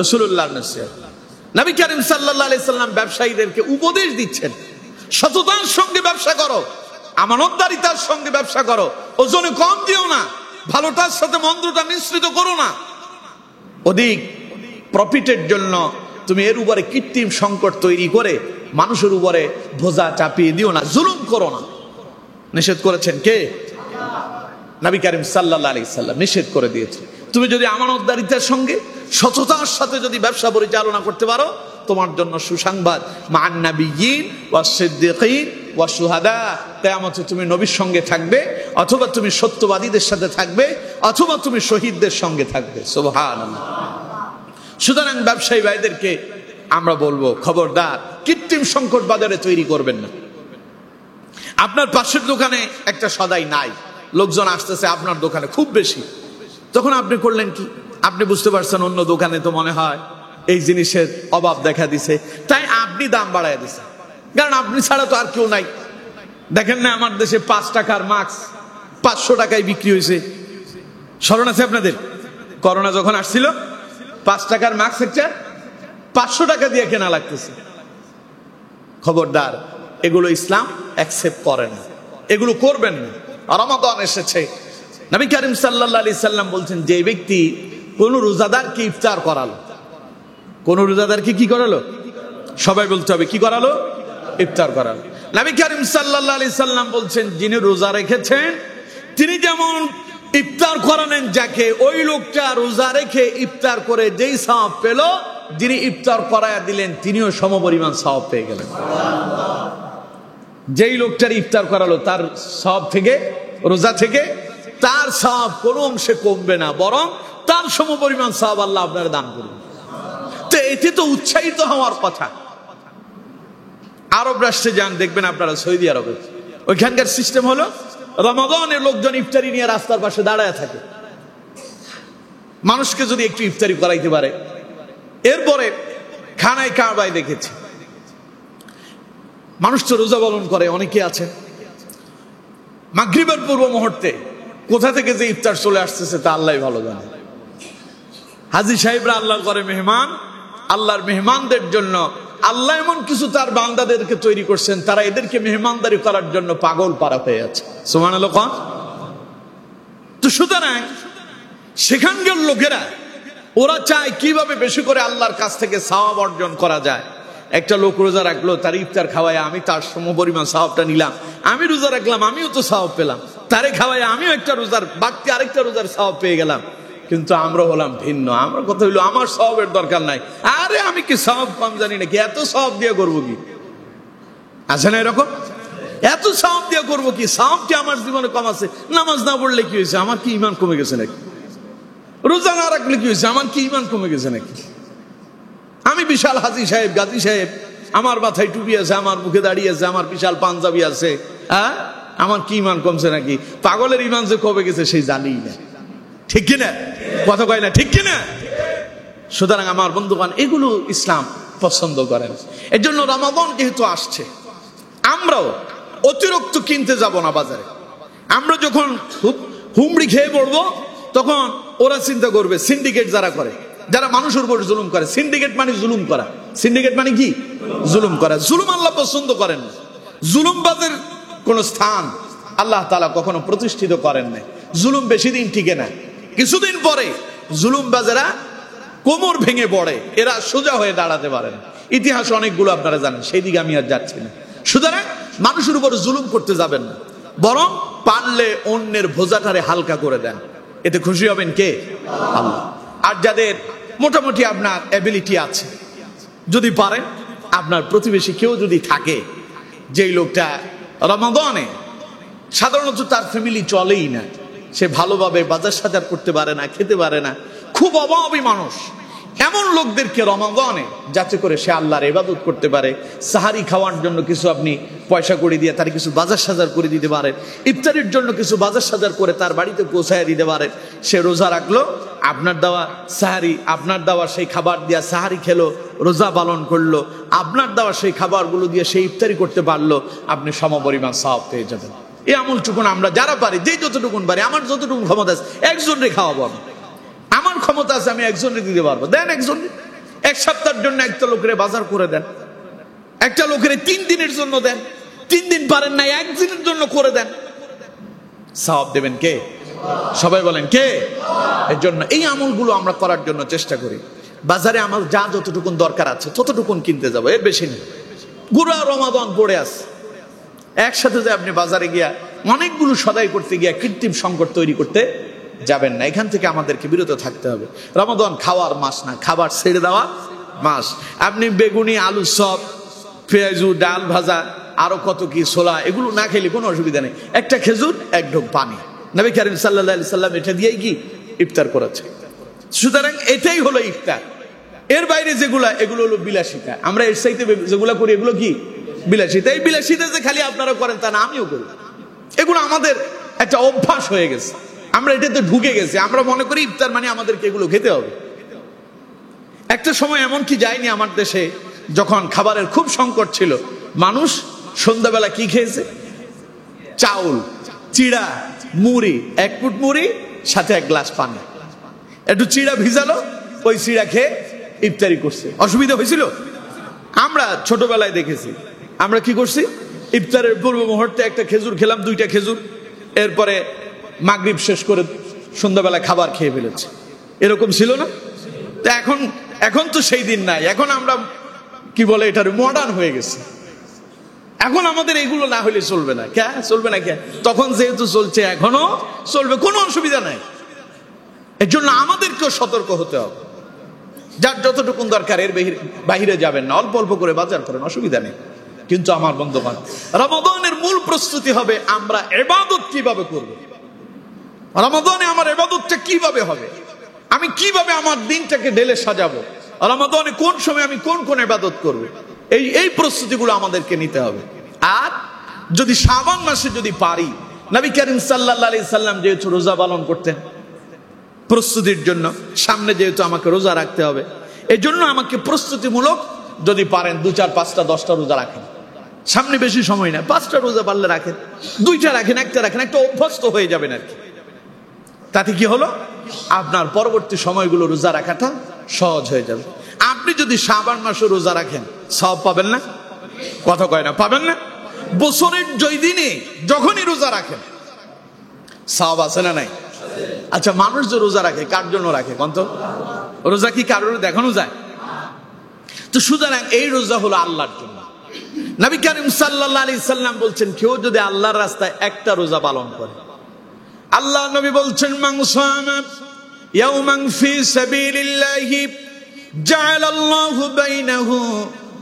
রাসূলুল্লাহর নসিহত। নবী করিম সাল্লাল্লাহু আলাইহি সাল্লাম ব্যবসায়ীদেরকে উপদেশ দিচ্ছেন, সততার সঙ্গে ব্যবসা করো, আমানতদারিতার সঙ্গে ব্যবসা করো, ওজনে কম দিও না, ভালোটার সাথে মন্দটা মিশ্রিত করো না। অধিক প্রফিটের জন্য তুমি এর উপরে কৃত্রিম সংকট তৈরি করে মানুষের উপরে বোঝা চাপিয়ে দিও না, জুলুম করো না। নিষেধ করেছেন কে? নবী করিম সাল্লাল্লাহু আলাইহি সাল্লাম নিষেধ করে দিয়েছে। তুমি যদি আমানতদারিতার সঙ্গে সততার সাথে যদি ব্যবসা পরিচালনা করতে পারো, তোমার জন্য সুসংবাদ, মান নাবিয়্যিন ওয়াস সিদ্দিকিন ওয়াস শুহাদা, কিয়ামতে তুমি নবীর সঙ্গে থাকবে, অথবা তুমি সত্যবাদীদের সাথে থাকবে, অথবা তুমি শহীদদের সঙ্গে থাকবে। সুবহানাল্লাহ। সুতরাং ব্যবসায়ী ভাইদেরকে আমরা বলবো, খবরদার কৃত্রিম সংকট বাজারে তৈরি করবেন না। আপনার পাশের দোকানে একটা সদাই নাই, লোকজন আসতেছে আপনার দোকানে খুব বেশি, তখন আপনি করলেন কি? আপনি বুঝতে পারছেন অন্য দোকানে তো মনে হয় এই জিনিসের অভাব দেখা দিছে, তাই আপনি দাম বাড়ায় দিচ্ছেন, কারণ আপনি ছাড়া তো আর কেউ নাই। দেখেন না আমার দেশে 5 টাকার মাস্ক 500 টাকায় বিক্রি হয়েছে, স্মরণ আছে আপনাদের? করোনা যখন আসছিল 5 টাকার মাস্ক একটা 500 টাকা দিয়ে কেনা লাগতেছে। খবরদার, এগুলো ইসলাম অ্যাকসেপ্ট করে না, এগুলো করবেন না। রমাদান এসেছে, নবী করিম সাল্লাল্লাহু আলাইহি সাল্লাম বলছেন, যে ব্যক্তি কোন রোজাদারকে ইফতার করালো, কোন রোজাদারকে কি করালো? সবাই বলতে হবে কি করালো? ইফতার করালো। নবী করিম সাল্লাল্লাহু আলাইহি সাল্লাম বলছেন, যিনি রোজা রেখেছেন তিনি যেমন ইফতার করালেন যাকে, ওই লোকটা রোজা রেখে ইফতার করে যেই সওয়াব পেল, যিনি ইফতার করায়া দিলেন তিনিও সমপরিমাণ সওয়াব পেয়ে গেলেন। যেই লোকটার ইফতার করালো তার সওয়াব থেকে, রোজা থেকে তার সওয়াব কোনো অংশে কমবে না, বরং তার সমপরিমাণ সওয়াব আল্লাহ আপনার দান করবেন। তো এতে তো উৎসাহিত হওয়ার কথা। আরব রাষ্ট্রে যান, দেখবেন আপনারা সৌদি আরবে, ওইখানকার সিস্টেম হলো রমাদানের লোকজন ইফতারি নিয়ে রাস্তার পাশে দাঁড়ায় থাকে। মানুষকে যদি একটু ইফতারি করাইতে পারে, এরপরে খানায় কাবায় দেখেছি মানুষ তো রোজা পালন করে, অনেকে আছে মাগরিবের পূর্ব মুহূর্তে কোথা থেকে যে ইফতার চলে আসতেছে তা আল্লাহই ভালো জানে। হাজী সাহেবরা আল্লাহর ঘরে মেহমান, আল্লাহর মেহমানদের জন্য আল্লাহ এমন কিছু তার বান্দাদেরকে তৈরি করছেন, তারা এদেরকে মেহমানদারি করার জন্য পাগল পারা হয়ে আছে। সুবহানাল্লাহ। তো সুতরাং সেখানকার লোকেরা ওরা চায় কিভাবে বেশি করে আল্লাহর কাছ থেকে সওয়াব অর্জন করা যায়। একটা লোক রোজা রাখলো, তার ইফতার খাওয়ায় আমি তার সমপরিমাণ সওয়াবটা নিলাম, আমি রোজা রাখলাম আমিও তো সওয়াব পেলাম, তারে খাওয়ায় আমিও একটা রোজার বাড়তি আরেকটা রোজার সওয়াব পেয়ে গেলাম। কিন্তু আমরা হলাম ভিন্ন, আমরা কথা হইলো আমার সওয়াবের দরকার নাই, আরে আমি কি সওয়াব কম জানি নাকি, এত সওয়াব দিয়ে করবো কি? আছে না এরকম? এত সওয়াব দিয়ে করবো কি? সওয়াব কি আমার জীবনে কম আছে? নামাজ না পড়লে কি হয়েছে, আমার কি ঈমান কমে গেছে নাকি? রোজা না রাখলে কি হয়েছে, আমার কি ঈমান কমে গেছে নাকি? আমি বিশাল হাজী সাহেব, গাজী সাহেব, আমার মাথায় টুপি আছে, আমার মুখে দাঁড়িয়ে আছে, আমার বিশাল পাঞ্জাবি আছে, হ্যাঁ, আমার কি ঈমান কমছে নাকি? পাগলের ঈমান যে কবে গেছে সেই জানি না, ঠিক কিনা? কথা কয় না, ঠিক কিনা? সুতরাং আমার বন্ধুগণ, এগুলো ইসলাম পছন্দ করেন। এর জন্য রমাদান যেহেতু আসছে, আমরাও অতিরিক্ত কিনতে যাব না বাজারে। আমরা যখন হুমড়ি খেয়ে পড়বো তখন ওরা চিন্তা করবে, সিন্ডিকেট যারা করে, যারা মানুষের উপর জুলুম করে, সিন্ডিকেট মানে জুলুম করা। সিন্ডিকেট মানে কি? জুলুম করা। জুলুম আল্লাহ পছন্দ করেন না। জুলুমবাজের কোন স্থান আল্লাহ তাআলা কখনো প্রতিষ্ঠিত করেন না। জুলুম বেশি দিন টিকে না, কিছুদিন পরে জুলুমবাজেরা কোমর ভেঙে পড়ে, এরা সোজা হয়ে দাঁড়াতে পারে না। ইতিহাস অনেকগুলো আপনারা জানেন, সেই দিকে আমি আর যাচ্ছি না। সুতরাং মানুষের উপর জুলুম করতে যাবেন না, বরং পারলে অন্যের বোঝাটারে হালকা করে দেন, এতে খুশি হবেন কে? আল্লাহ। আর যাদের মোটামুটি আপনার এবিলিটি আছে, যদি পারেন, আপনার প্রতিবেশী কেউ যদি থাকে যেই লোকটা রমাদানে সাধারণত তার ফ্যামিলি চলেই না, সে ভালোভাবে বাজার সাজার করতে পারে না, খেতে পারে না, খুব অভাবী মানুষ, এমন লোকদেরকে রমাদানে যাতে করে সে আল্লাহর ইবাদত করতে পারে, সাহারি খাওয়ার জন্য কিছু আপনি পয়সা করে দিয়ে তার কিছু বাজার সাজার করে দিতে পারেন, ইফতারির জন্য কিছু বাজার সাজার করে তার বাড়িতে পৌঁছায় দিতে পারেন। সে রোজা রাখলো, আপনার দেওয়া সাহারি, আপনার দেওয়া সেই খাবার দিয়া সাহারি খেলো, রোজা পালন করলো, আপনার দেওয়া সেই খাবারগুলো দিয়ে সে ইফতারি করতে পারলো, আপনি সমপরিমাণ সওয়াব পেয়ে যাবেন। এই আমলটুকুন আমরা যারা পারি, যে যতটুকুন পারি, আমার যতটুকু ক্ষমতা আছে, একজনরে খাওয়াবো। আমার ক্ষমতা আছে, আমি একজনকে দিতে পারবো, দেন একজন। এক সপ্তাহের জন্য একটা লোকের বাজার করে দেন, একটা লোকের 3 দিনের জন্য দেন, 3 দিন পারেন না, 1 দিনের জন্য করে দেন, সওয়াব দেবেন কে? সবাই বলেন কে? এর জন্য এই আমলগুলো আমরা করার জন্য চেষ্টা করি। বাজারে আমার যা যতটুকুন দরকার আছে ততটুকুন কিনতে যাবো, এর বেশি নেই। পুরা রমাদান পড়ে আছে, একসাথে যে আপনি বাজারে গিয়া অনেকগুলো সদাই করতে গিয়া কৃত্রিম সংকট তৈরি করতে যাবেন না। এখান থেকে আমাদেরকে বিরত থাকতে হবে। রমাদান খাওয়ার মাস না, খাবার ছেড়ে দেওয়া মাস। আপনি বেগুনি, আলু চপ, পেঁয়াজু, ডাল ভাজা, আরো কত কি ছোলা, এগুলো না খেলে কোনো অসুবিধা নেই। একটা খেজুর, এক ঢোক পানি, নবী কারীম সাল্লাল্লাহু আলাইহি সাল্লাম এটা দিয়েই কি ইফতার করেছে। সুতরাং এটাই হলো ইফতার। এর বাইরে যেগুলা, এগুলো হলো বিলাসিতা। আমরা এর চাইতে যেগুলা করি, এগুলো কি বিলাসিতা। এই বিলাসিতা যে খালি আপনারা করেন তা না, আমিও করি। এগুলো আমাদের একটা অভ্যাস হয়ে গেছে, আমরা এটাতে ঢুকে গেছি। আমরা মনে করি ইফতার মানে আমাদেরকে এগুলো খেতে হবে। একটা সময় এমন কি যায়নি আমার দেশে, যখন খাবারের খুব সংকট ছিল, মানুষ সন্ধ্যাবেলা কি খেয়েছে? চাউল, চিড়া, মুড়ি, 1 ফুট মুড়ি, সাথে 1 গ্লাস পানি, একটু চিড়া ভিজালো, ওই চিড়া খেয়ে ইফতারি করছে। অসুবিধা হয়েছিল? আমরা ছোটবেলায় দেখেছি, আমরা কি করছি? ইফতারের পূর্ব মুহূর্তে একটা খেজুর খেলাম, 2টা খেজুর, এরপরে মাগরিব শেষ করে সন্ধ্যাবেলা খাবার খেয়ে ফেলেছে। এরকম ছিল না? তো এখন তো সেই দিন নাই। এখন আমরা কি বলে, এটার মডার্ন হয়ে গেছে। এখন আমাদের এগুলো না হলে চলবে না। কে চলবে না? কে? তখন যেহেতু চলছে, এখনো চলবে, কোনো অসুবিধা নাই। এর জন্য আমাদেরকেও সতর্ক হতে হবে। যার যতটুকুন দরকার এর বাহিরে যাবেন না, অল্প অল্প করে বাজার করেন, অসুবিধা নেই। কিন্তু আমার বন্ধুগণ, রমাদানের মূল প্রস্তুতি হবে আমরা ইবাদত কিভাবে করব। রমাদানে আমার ইবাদতটা কিভাবে হবে, আমি কিভাবে আমার দিনটাকে ঢেলে সাজাবো, রমাদানে কোন সময় আমি কোন কোন ইবাদত করব, এই প্রস্তুতিগুলো আমাদেরকে নিতে হবে। আর যদি শাবান মাসে যদি পারি, নবী করিম সাল্লাল্লাহু আলাইহি সাল্লাম যেহেতু রোজা পালন করতেন প্রস্তুতির জন্য, সামনে যেহেতু আমাকে রোজা রাখতে হবে, এই জন্য আমাকে প্রস্তুতিমূলক যদি পারেন 2, 4, 5টা 10টা রোজা রাখেন। সামনে বেশি সময় না, 5টা রোজা পারলে রাখেন, 2টা রাখেন, 1টা রাখেন, একটা অভ্যস্ত হয়ে যাবেন আর কি। তাতে কি হলো, আপনার পরবর্তী সময়গুলো রোজা রাখাটা সহজ হয়ে যাবে। আপনি যদি শাবান মাসে রোজা রাখেন, সওয়াব পাবেন না? কথা কয় না, পাবেন না? বছরের জয় দিনে যখনই রোজা রাখেন সওয়াব আছে না নাই? আচ্ছা, মানুষ যে রোজা রাখে কার জন্য রাখে কোন তো? রোজা কি কারোর দেখানো যায়? তো সুতরাং এই রোজা হলো আল্লাহর জন্য। নবী করিম সাল্লাল্লাহু আলাইহি সাল্লাম বলছেন, কেউ যদি আল্লাহর রাস্তায় একটা রোজা পালন করে, আল্লাহ নবী বলছেন, মান সামা ইয়াওমান ফি সাবিলিল্লাহি জাআলাল্লাহু বাইনাহু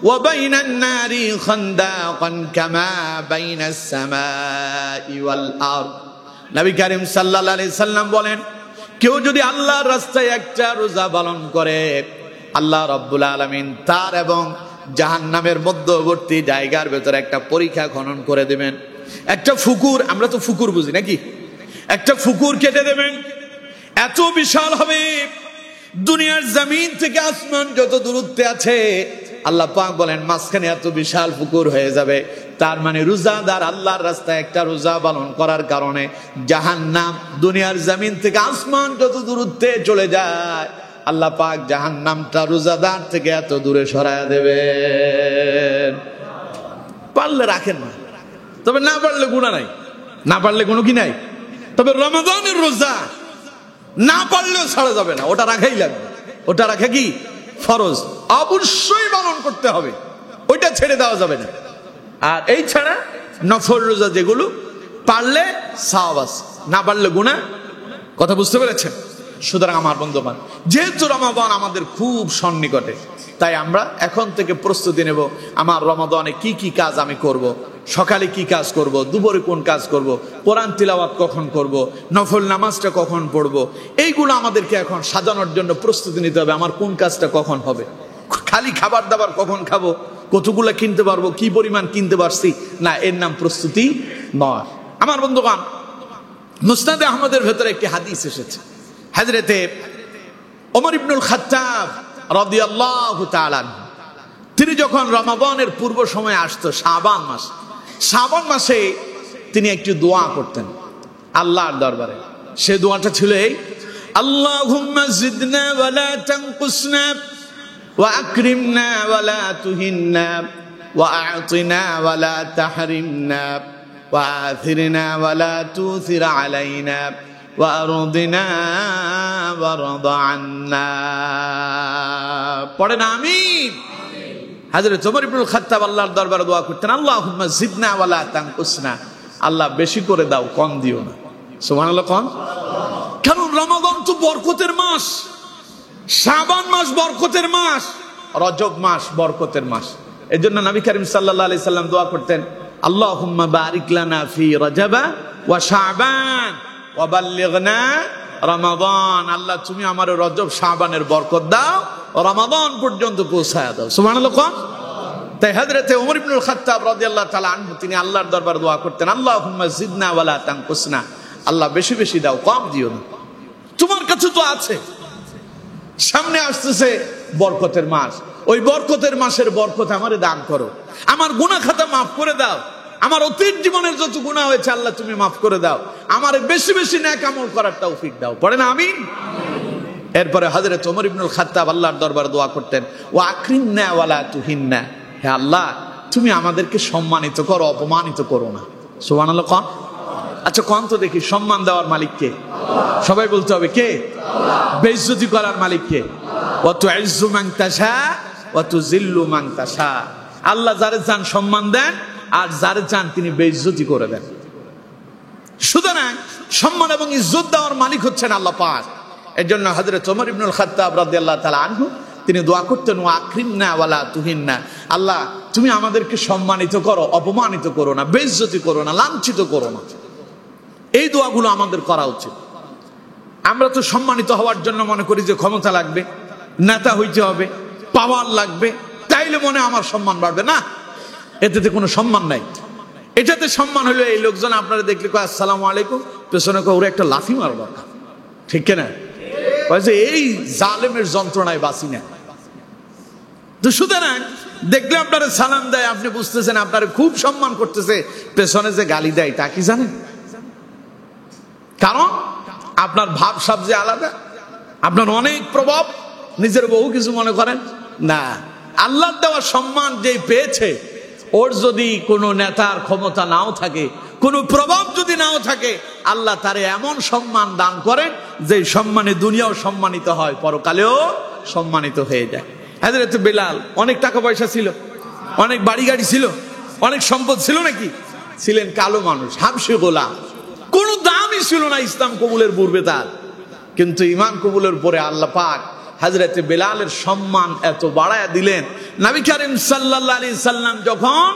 ওয়া বাইনান নারি খান্দাকান কামা বাইনাস সামাই ওয়াল আরদ। নবী করিম সাল্লাল্লাহু আলাইহি সাল্লাম বলেন, কেউ যদি আল্লাহর রাস্তায় একটা রোজা পালন করে, আল্লাহ রাব্বুল আলামিন তার এবং জাহান্নামের মধ্যবর্তী জায়গার ভেতরে একটা পরীক্ষা খনন করে দেবেন। একটা ফুকুর, আমরা তো ফুকুর বুঝি নাকি, একটা ফুকুর কেটে দেবেন, এত বিশাল হবে, দুনিয়ার জমিন থেকে আসমান যত দূরত্বে আছে, আল্লাহ পাক বলেন মাঝখানে এত বিশাল ফুকুর হয়ে যাবে, তার মানে রোজাদার আল্লাহর রাস্তায় একটা রোজা পালন করার কারণে জাহান্নাম দুনিয়ার জমিন থেকে আসমান যত দূরত্বে চলে যায়, আল্লাহ পাক জাহান্নামটা রোজাদার থেকে এত দূরে সরায়া দেবেন। পারলে রাখেন না, তবে না পারলে গুনাহ নাই, না পারলে কোনো কি নাই। তবে রমাদানের রোজা না পারলেও ছাড়া যাবে না, ওটা রাখাই লাগবে। ওটা রাখা কি ফরজ, অবশ্যই পালন করতে হবে, ওইটা ছেড়ে দেওয়া যাবে না। আর এই ছাড়া নফল রোজা যেগুলো পারলে সওয়াব আছে, না পারলে গুনাহ। কথা বুঝতে পেরেছেন? সুতরাং আমার বন্ধুগণ, যেহেতু রমাদান আমাদের খুব সন্নিকটে, তাই আমরা এখন থেকে প্রস্তুতি নেব। আমার রমাদানে কি কি কাজ আমি করব, সকালে কি কাজ করব, দুপুরে কোন কাজ করব, কোরআন তিলাওয়াত কখন করব, নফল নামাজটা কখন পড়ব, এইগুলো আমাদেরকে এখন সাজানোর জন্য প্রস্তুতি নিতে হবে। আমার কোন কাজটা কখন হবে, খালি খাবার দাবার কখন খাবো, কতগুলো কিনতে পারবো, কি পরিমাণ কিনতে পারছি না, এর নাম প্রস্তুতি নয়। আমার বন্ধুগণ, মুসনাদে আহমদের ভেতরে একটি হাদিস এসেছে। হযরতে ওমর ইবনুল খাত্তাব রাদিয়াল্লাহু তাআলা তিনি যখন রমাদানের পূর্ব সময় আসতো, শাবান মাসে তিনি একটি দোয়া করতেন আল্লাহর দরবারে। সে দোয়াটা ছিল এই: আল্লাহুম্মা জিদনা ওয়া লা তানকুসনা ওয়া আকরিমনা ওয়া লা তুহিন্না ওয়া আ'তিনা ওয়া লা তাহরিমনা ওয়া আথিরনা ওয়া লা তুথির আলাইনা ওয়া আরদিনা ওয়ারদ আন্না। পড়েন আমিন। হযরত ওমর ইবনুল খাত্তাব আল্লাহর দরবারে দোয়া করতেন, আল্লাহুম্মা জিদনা ওয়া লা তানকুসনা, আল্লাহ বেশি করে দাও, কম দিও না। সুবহানাল্লাহ। কোন কারণ রমাদান তো বরকতের মাস, শাবান মাস বরকতের মাস, রজব মাস বরকতের মাস। এজন্য নবী করিম সাল্লাল্লাহু আলাইহি সাল্লাম দোয়া করতেন, আল্লাহুম্মা বারিক লানা ফি রজবা ওয়া শাবান ওয়া বাল্লিগনা রমাদান। আল্লাহ তুমি আমার রজব শাবানের বরকত দাও, রমাদান পর্যন্ত পৌঁছায় দাও। সুবহানাল্লাহ। কোন তাই হযরতে ওমর ইবনুল খাত্তাব রাদিয়াল্লাহু তাআলা আনহু তিনি আল্লাহর দরবারে দোয়া করতেন, আল্লাহুম্মা জিদনা ওয়া লা তানকুসনা, আল্লাহ বেশি বেশি দাও, কম দিও না। তোমার কাছে তো আছে, সামনে আসতেছে বরকতের মাস, ওই বরকতের মাসের বরকত আমারে দান করো, আমার গুনাহ খাতা মাফ করে দাও, আমার অতীত জীবনের যত গুনাহ হয়েছে আল্লাহ তুমি মাফ করে দাও, আমারে বেশি বেশি নেক আমল করার তৌফিক দাও। পড়েন আমিন। এরপরে হযরত ওমর ইবনুল খাত্তাব আল্লাহর দরবারে দোয়া করতেন, ওয়া আকরিমনা ওয়া লা তুহিন্না, হে আল্লাহ তুমি আমাদেরকে সম্মানিত করো, অপমানিত করো না। সুবহানাল্লাহ। কোন আচ্ছা কোন তো দেখি, সম্মান দেওয়ার মালিক কে? সবাই বলতে হবে কে? বেইজ্জতি করার মালিক কে? ওয়া তুইজ্জু মান তাশা ওয়া তুযিল্লু মান তাশা। আল্লাহ যারে চান সম্মান দেন, আর যারে চান তিনি বেইজ্জতি করে দেন। সুতরাং সম্মান এবং ইজ্জত দেওয়ার মালিক হচ্ছেন আল্লাহ পাক। এর জন্য হযরত ওমর ইবনুল খাত্তাব রাদিয়াল্লাহু তাআলা আনহু তিনি দোয়া করতেন, ওয়া আকরিমনা ওয়া লা তুহিন্না, আল্লাহ তুমি আমাদেরকে সম্মানিত করো, অপমানিত করো না, বেইজ্জতি করো না, লাঞ্ছিত করো না। এই দোয়াগুলো আমাদের করা উচিত। আমরা তো সম্মানিত হওয়ার জন্য মনে করি যে ক্ষমতা লাগবে, নেতা হইতে হবে, পাওয়ার লাগবে, তাইলে মনে আমার সম্মান বাড়বে। না, এতে কোনো সম্মান নাই। এটাতে সম্মান হলো এই লোকজন আপনারা দেখলে কয় আসসালামু আলাইকুম, পেছনে কয় ওরে একটা লাথি মারবা, ঠিক কিনা? এই জালেমের যন্ত্রণায় বাঁচি না। তো সুতরাং দেখলে আপনারা সালাম দেয়, আপনি বুঝতেছেন আপনারা খুব সম্মান করতেছে, পেছনে যে গালি দেয় তা কি জানেন? কারণ আপনার ভাবসাব যে আলাদা, আপনার অনেক প্রভাব, নিজের বহু কিছু মনে করেন না। আল্লাহর দেওয়া সম্মান যেই পেয়েছে, ওর যদি কোনো নেতার ক্ষমতা নাও থাকে, কোনো প্রভাব যদি নাও থাকে, আল্লাহ তারে এমন সম্মান দান করেন যে সম্মানে দুনিয়াও সম্মানিত হয়, পরকালেও সম্মানিত হয়ে যায়। হযরত বেলাল অনেক টাকা পয়সা ছিল, অনেক বাড়ি গাড়ি ছিল, অনেক সম্পদ ছিল নাকি? ছিলেন কালো মানুষ, হাবশী গোলাম, কোনো দামই ছিল না ইসলাম কবুলের পূর্বে তার। কিন্তু ঈমান কবুলের পরে আল্লাহ পাক হযরত বেলালের সম্মান এত বাড়ায়া দিলেন। নবী করিম সাল্লাল্লাহু আলাইহি সাল্লাম যখন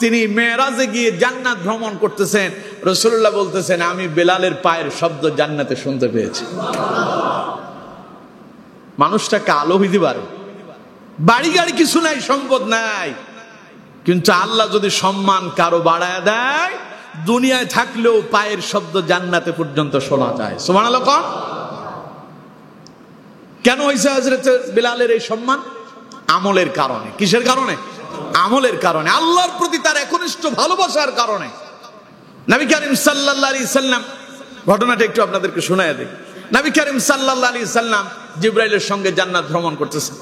তিনি মেরাজে গিয়ে জান্নাত ভ্রমণ করতেছেন, রাসূলুল্লাহ বলতেছেন আমি বেলালের পায়ের শব্দ জান্নাতে শুনতে পেয়েছি। মানুষটা কালো হইতে পারে, বাড়ি গাড়ি কিছু নাই, সম্পদ নাই, কিন্তু আল্লাহ যদি সম্মান কারো বাড়ায়া দেয়, দুনিয়ায় থাকলেও পায়ের শব্দ জান্নাতে পর্যন্ত শোনা যায়। সুবহানাল্লাহ। কেন হয়েছে হযরত বেলালের এই সম্মান? আমলের কারণে। কিসের কারণে? আমলের কারণে, আল্লাহর প্রতি তার একনিষ্ঠ ভালোবাসার কারণে। নবী করিম সাল্লাল্লাহু আলাইহি সাল্লাম, ঘটনাটা একটু আপনাদেরকে শোনায় দেই। নবী করিম সাল্লাল্লাহু আলাইহি সাল্লাম জিবরাইলের সঙ্গে জান্নাত ভ্রমণ করতেছেন।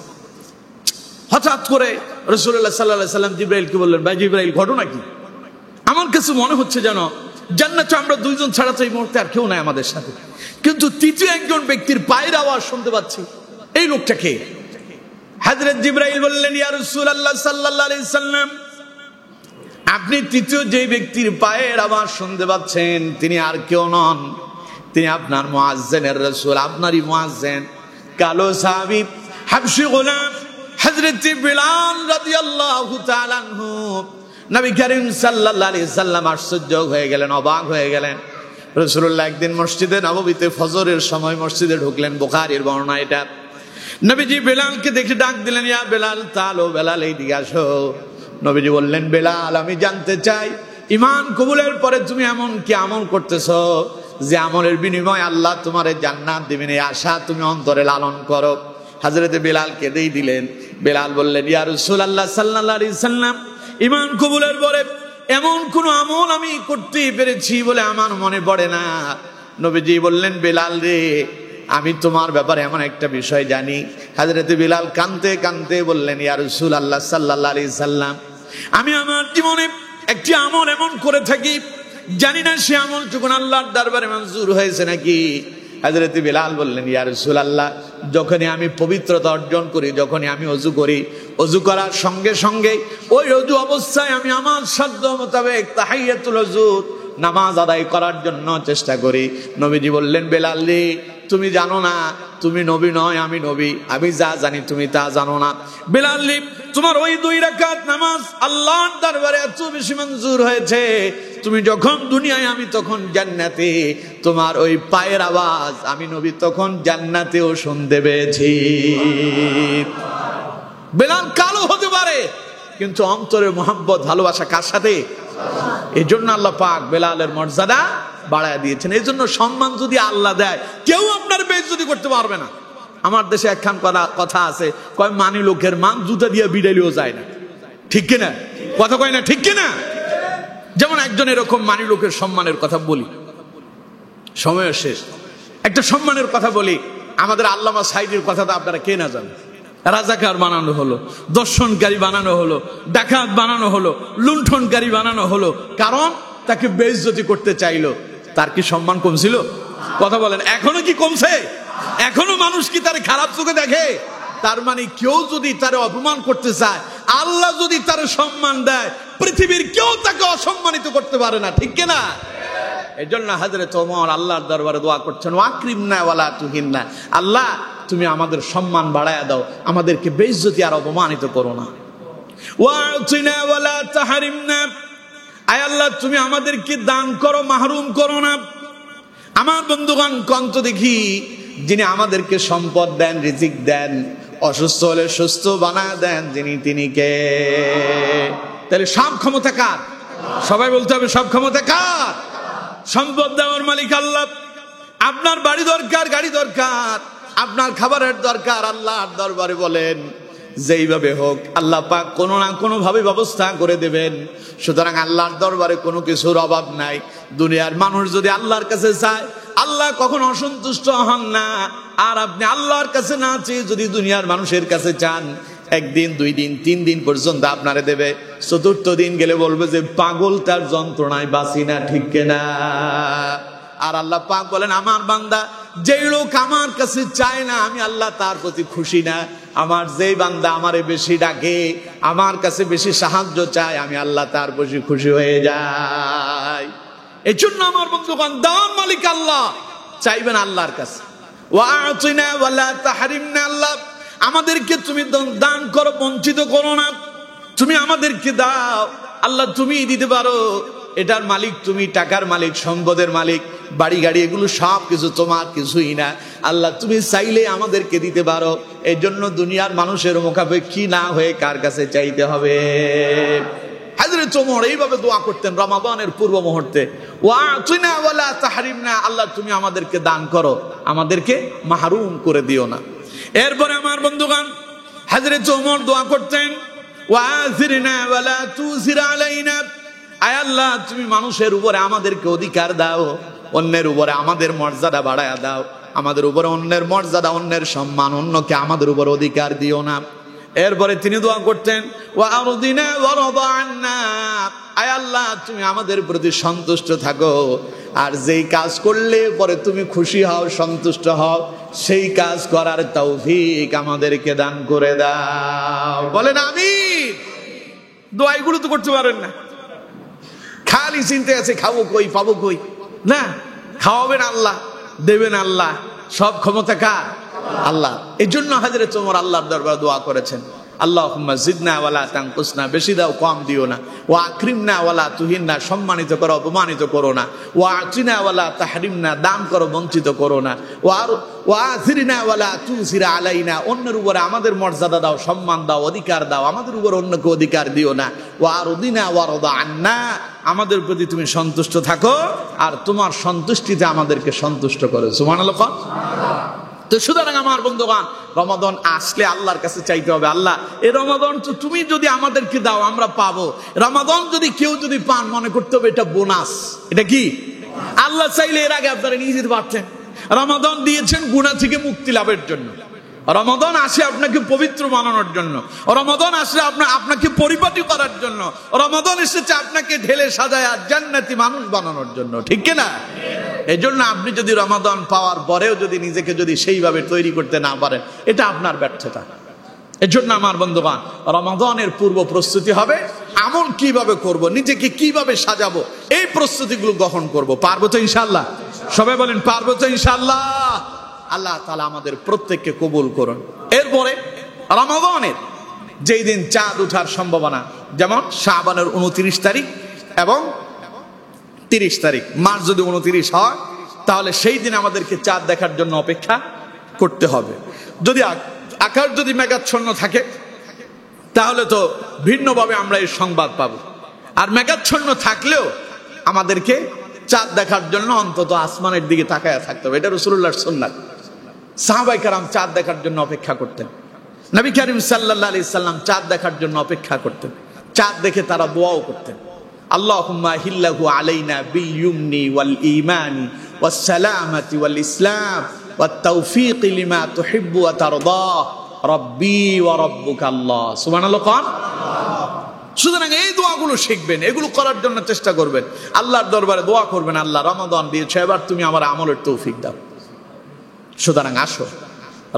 হঠাৎ করে রাসূলুল্লাহ সাল্লাল্লাহু আলাইহি সাল্লাম জিবরাইলকে বললেন, ভাই জিবরাইল, ঘটনা কি? আমার কাছে মনে হচ্ছে যেন জান্নাতে আমরা দুইজন ছাড়া তো এই মুহূর্তে আর কেউ নাই আমাদের সাথে, কিন্তু তৃতীয় একজন ব্যক্তির পায়ের আওয়াজ শুনতে পাচ্ছি। এই লোকটা কে? হযরত জিবরাইল বললেন, ইয়া রাসূলুল্লাহ সাল্লাল্লাহু আলাইহি সাল্লাম, আপনি তৃতীয় যে ব্যক্তির পায়ের আওয়াজ শুনতে পাচ্ছেন তিনি আর কেউ নন, তিনি আপনার মুয়াজ্জিনের রাসূল, আপনারই মুয়াজ্জিন, কালো সাহাবী হাবশী গোলাম হযরত বিলাল রাদিয়াল্লাহু তাআলা আনহু। নবী করিম সাল্লাল্লাহু আলাইহি সাল্লাম আশ্চর্য হয়ে গেলেন, অবাক হয়ে গেলেন। রাসূলুল্লাহ একদিন মসজিদে নববীতে ফজরের সময় মসজিদে ঢুকলেন, বুখারীর বর্ণনা এটা। নবীজি বেলালকে দেখে ডাক দিলেন, ইয়া বেলাল তাআলো, বেলাল এইদিকে আসো। নবীজি বললেন, বেলাল, আমি জানতে চাই ঈমান কবুলের পরে তুমি এমন কি আমল করতেছো যে আমলের বিনিময়ে আল্লাহ তোমারে জান্নাত দিবেন, এই আশা তুমি অন্তরে লালন করো। হযরতে বেলাল কেঁদেই দিলেন। বেলাল বললেন, ইয়া রাসূলুল্লাহ সাল্লাল্লাহু আলাইহি সাল্লাম, ঈমান কবুলের পরে এমন কোন আমল আমি করতে পেরেছি বলে আমার মনে পড়ে না। নবীজি বললেন, বেলাল রে, আমি তোমার ব্যাপারে এমন একটা বিষয় জানি। হযরতে বেলাল কাঁদতে কাঁদতে বললেন, ইয়া রাসূলুল্লাহ সাল্লাল্লাহু আলাইহি সাল্লাম, আমি আমার জীবনে একটি আমল এমন করে থাকি, জানি না সে আমল যখন আল্লাহর দরবারে মঞ্জুর হয়েছে নাকি। হযরতে বেলাল বললেন, ইয়া রাসূলুল্লাহ, যখনই আমি পবিত্রতা অর্জন করি, যখনই আমি ওযু করি, ওযু করার সঙ্গে সঙ্গে ওই ওযু অবস্থায় আমি আমার সাধ্য মোতাবেক তাহিয়াতুল ওযু নামাজ আদায় করার জন্য চেষ্টা করি। নবীজি বললেন, বেলাল রে, তুমি জানো না তুমি নবী নয়, আমি নবী, আমি যা জানি তুমি তা জানো না। বেলাল রে, তোমার ওই 2 রাকাত নামাজ আল্লাহর দরবারে এত বেশি মঞ্জুর হয়েছে, তুমি যখন দুনিয়ায়, আমি তখন জান্নাতে, তোমার ওই পায়ের আওয়াজ আমি নবী তখন জান্নাতেও শুনতে পেয়েছি। বেলাল কালো হতে পারে, কিন্তু অন্তরের মোহাব্বত ভালোবাসা কার সাথে? এই জন্য আল্লাহ পাক বেলালের মর্যাদা বাড়ায় দিয়েছেন। এই জন্য সম্মান যদি আল্লাহ দেয়, কেউ আপনার বেইজ্জতি করতে পারবে না। আমার দেশে একখান কথা আছে, কয় মানি লোকের মান জুতা দিয়ে বিড়ালিও যায় না। ঠিক কিনা? কথা কয় না, ঠিক কিনা? যেমন একজন এরকম মানি লোকের সম্মানের কথা বলি, সময় শেষ, একটা সম্মানের কথা বলি। আমাদের আল্লামা সাইদির কথাটা আপনারা কে না জানেন? রাজাকার বানানো হলো, দর্শনকারী বানানো হলো, ডাকাত বানানো হলো, লুণ্ঠনকারী বানানো হলো, কারণ তাকে বেইজ্জতি করতে চাইলো। তার কি সম্মান কমছিল? কথা বলেন, এখনো কি কমছে? এখনো মানুষ কি তার খারাপ চোখে দেখে? তার মানে কেউ যদি তার অপমান করতে চায়, আল্লাহ যদি তার সম্মান দেয়, পৃথিবীর কেউ তাকে অসম্মানিত করতে পারে না। ঠিক কিনা? এই জন্য হযরত ওমর আল্লাহর দরবারে দোয়া করছেন, ওয়াকরিমনা ওয়ালা তুহিন্না, আল্লাহ তুমি আমাদের সম্মান বাড়ায়া দাও, আমাদেরকে বেইজ্জতি আর অপমানিত করো না। ওয়াতিনা ওয়ালা তাহরিমনা, আয় আল্লাহ তুমি আমাদেরকে দান করো, মাহরুম করো না। আমার বন্ধুগণ, কন্ত দেখি, যিনি আমাদেরকে সম্পদ দেন, রিজিক দেন, অসুস্থ হলে সুস্থ বানায় দেন, যিনি তিনি কে? তাহলে সব ক্ষমতা কার? সবাই বলতে হবে, সব ক্ষমতা কার? সম্পদ দেওয়ার মালিক আল্লাহ। আপনার বাড়ি দরকার, গাড়ি দরকার, আপনার খাবারের দরকার, আল্লাহর দরবারে বলেন, যেইভাবে হোক আল্লাহ পাক কোনো না কোনো ভাবে ব্যবস্থা করে দেবেন। সুতরাং আল্লাহর দরবারে কোনো কিছুর অভাব নাই। দুনিয়ার মানুষ যদি আল্লাহর কাছে চায়, আল্লাহ কখনো অসন্তুষ্ট হন না। আর আপনি আল্লাহর কাছে না চেয়ে যদি দুনিয়ার মানুষের কাছে চান, 1 দিন 2 দিন 3 দিন পর্যন্ত আপনারে দেবে, 4র্থ দিন গেলে বলবে যে পাগল, তার যন্ত্রণায় বাঁচি না। ঠিক কিনা? আর আল্লাহ পাক বলেন, আমার বান্দা যেই লোক আমার কাছে চায় না, আমি আল্লাহ তার প্রতি খুশি না। আমার যেই বান্দা আমারে বেশি ডাকে, আমার কাছে বেশি সাহায্য চায়, আমি আল্লাহ তার প্রতি খুশি হয়ে যাই। এই জন্য আমার বন্ধুগণ, দান মালিক আল্লাহ, চাইবেন আল্লাহর কাছে। ওয়াতিনা ওয়ালা তাহরিমনা, আল্লাহ আমাদেরকে তুমি দান করো, বঞ্চিত করো না। তুমি আমাদেরকে দাও আল্লাহ, তুমি দিতে পারো, এটার মালিক তুমি, টাকার মালিক, সম্পদের মালিক, বাড়ি গাড়ি এগুলো সব কিছু তোমার, কিছুই না। আল্লাহ তুমি চাইলে আমাদেরকে দিতে পারো। এই জন্য দুনিয়ার মানুষের মুখাপেক্ষী না হয়ে কার কাছে চাইতে হবে? হযরত ওমর এইভাবে দোয়া করতেন রমাদানের পূর্ব মুহূর্তে, ওয়াতিনা ওয়ালা তাহরিমনা, আল্লাহ তুমি আমাদেরকে দান করো, আমাদেরকে মাহরুম করে দিও না। এরপরে আমার বন্ধুগণ, হযরত ওমর দোয়া করতেন, ওয়াযিরনা ওয়ালা তুযির আলাইনা। আয় আল্লাহ, তুমি মানুষের উপরে আমাদেরকে অধিকার দাও, অন্যের উপরে আমাদের মর্যাদা বাড়ায়া দাও। আমাদের উপরে অন্যের মর্যাদা, অন্যের সম্মান, অন্যকে আমাদের উপর অধিকার দিও না। এরপরে তিনি দোয়া করতেন, ওয়া আরদিনা ওয়ারদা আন্না। আয় আল্লাহ, তুমি আমাদের প্রতি সন্তুষ্ট থাকো, আর যেই কাজ করলে পরে তুমি খুশি হও, সন্তুষ্ট হও, সেই কাজ করার তৌফিক আমাদেরকে দান করে দাও। বলেন আমিন। দোয়া এগুলো তো করতে পারেন না, খালি চিন্তা আছে খাবো কই, পাবো কই। না, খাওয়াবেন আল্লাহ, দেবেন আল্লাহ, সব ক্ষমতা কার? আল্লাহ। এই জন্য হযরত ওমর আল্লাহর দরবারে দোয়া করেছেন, আল্লাহুম্মা জিদনা ওয়ালা তানকুসনা, বেশি দাও কম দিও না। ওয়া আকরিমনা ওয়ালা তুহিননা, সম্মানিত করো অপমানিত করো না। ওয়া আতিনা ওয়ালা তাহরিমনা, দান করো বঞ্চিত করো না। ওয়া আযিরনা ওয়ালা তুযিরা আলাইনা, অন্যের উপরে আমাদের মর্যাদা দাও, সম্মান দাও, অধিকার দাও, আমাদের উপর অন্যকে অধিকার দিও না। ওয়া আরদিনা ওয়ারদা আন্না, আমাদের প্রতি তুমি সন্তুষ্ট থাকো, আর তোমার সন্তুষ্টিতে আমাদেরকে সন্তুষ্ট করো। সুবহানাল্লাহ। তো সুতরাং আমার বন্ধুগণ, রমাদান আসলে আল্লাহর কাছে চাইতে হবে, আল্লাহ এই রমাদান তো তুমি যদি আমাদেরকে দাও আমরা পাবো। রমাদান যদি কেউ যদি পান, মনে করতে হবে এটা বোনাস। এটা কি? আল্লাহ চাইলে এর আগে আপনারা নিয়ে যেতে পারতেন। রমাদান দিয়েছেন গুনাহ থেকে মুক্তি লাভের জন্য, রমাদান আসে আপনাকে পবিত্র বানানোর জন্য, রমাদান আসলে আপনাকে পরিপাটি করার জন্য, রমাদান এসেছে আপনাকে ঢেলে সাজায় আর জান্নাতি মানুষ বানানোর জন্য। ঠিক কিনা? এই জন্য আপনি যদি রমাদান পাওয়ার পরেও যদি নিজেকে যদি সেইভাবে তৈরি করতে না পারেন, এটা আপনার ব্যর্থতা। এর জন্য আমার বন্ধুগণ, রমাদানের পূর্ব প্রস্তুতি হবে, আমল কিভাবে করব, নিজেকে কিভাবে সাজাবো, এই প্রস্তুতিগুলো গ্রহণ করব। পারবো তো ইনশাআল্লাহ? সবাই বলেন পারবো তো ইনশাআল্লাহ? আল্লাহ তাআলা আমাদের প্রত্যেককে কবুল করুন। এরপরে রমাদানের যেই দিন চাঁদ ওঠার সম্ভাবনা, যেমন শাবানের 29 তারিখ এবং 30 তারিখ, মাস যদি 29 হয়, তাহলে সেই দিন আমাদেরকে চাঁদ দেখার জন্য অপেক্ষা করতে হবে। যদি আকাশ যদি মেঘাচ্ছন্ন থাকে, তাহলে তো ভিন্নভাবে আমরা এই সংবাদ পাবো। আর মেঘাচ্ছন্ন থাকলেও আমাদেরকে চাঁদ দেখার জন্য অন্তত আসমানের দিকে তাকায়া থাকতে হবে। এটা রাসূলুল্লাহর সুন্নাত। সাহাবায়ে কেরাম চাঁদ দেখার জন্য অপেক্ষা করতেন। নবী করিম সাল্লাল্লাহু আলাইহি সাল্লাম চাঁদ দেখার জন্য অপেক্ষা করতেন। চাঁদ দেখে তারা দোয়াও করতেন, আল্লাহুম্মা হিল্লাহু আলাইনা বিল ইয়ুমনি ওয়াল ঈমানি ওয়াস সালামাতি ওয়াল ইসলাম ওয়াত তাওফীক লিমা তুহিব্বু ওয়া তারদা রাব্বি ওয়া রাব্বুকা আল্লাহ। সুবহানাল্লাহ। সুতরাং এই দোয়াগুলো শিখবেন, এগুলো করার জন্য চেষ্টা করবেন, আল্লাহর দরবারে দোয়া করবেন, আল্লাহ রমাদান দিয়েছে, এবার তুমি আমার আমলের তৌফিক দাও। সুতরাং আসো,